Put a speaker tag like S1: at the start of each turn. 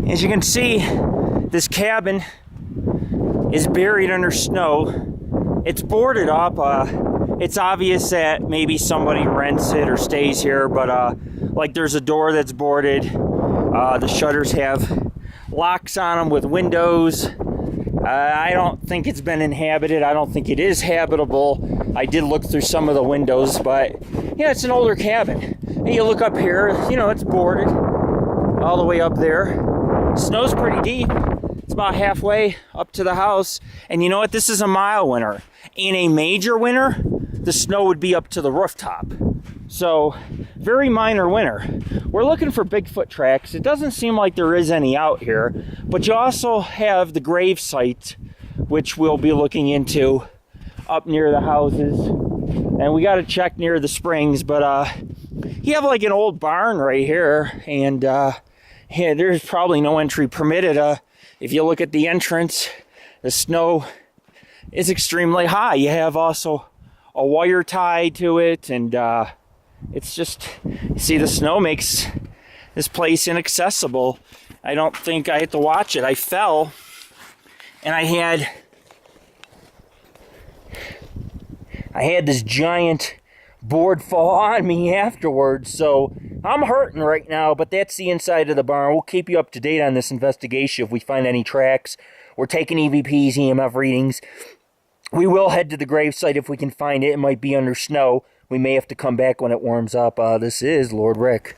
S1: As you can see, this cabin is buried under snow. It's boarded up. It's obvious that maybe somebody rents it or stays here, but like there's a door that's boarded. The shutters have locks on them with windows. I don't think it's been inhabited. I don't think it is habitable. I did look through some of the windows, but yeah, it's an older cabin. And you look up here, you know, it's boarded all the way up there. Snow's pretty deep. It's about halfway up to the house. And you know what? This is a mild winter. In a major winter, the snow would be up to the rooftop. So, very minor winter. We're looking for Bigfoot tracks. It doesn't seem like there is any out here, but you also have the grave site, which we'll be looking into up near the houses. And we got to check near the springs, but you have like an old barn right here, and yeah, there's probably no entry permitted. If you look at the entrance, the snow is extremely high. You have also a wire tied to it, and it's just, you see, the snow makes this place inaccessible. I don't think I had to watch it. I fell, and I had this giant board fall on me afterwards, so I'm hurting right now, but that's the inside of the barn. We'll keep you up to date on this investigation if we find any tracks. We're taking EVPs, EMF readings. We will head to the gravesite if we can find it. It might be under snow. We may have to come back when it warms up. This is Lord Rick.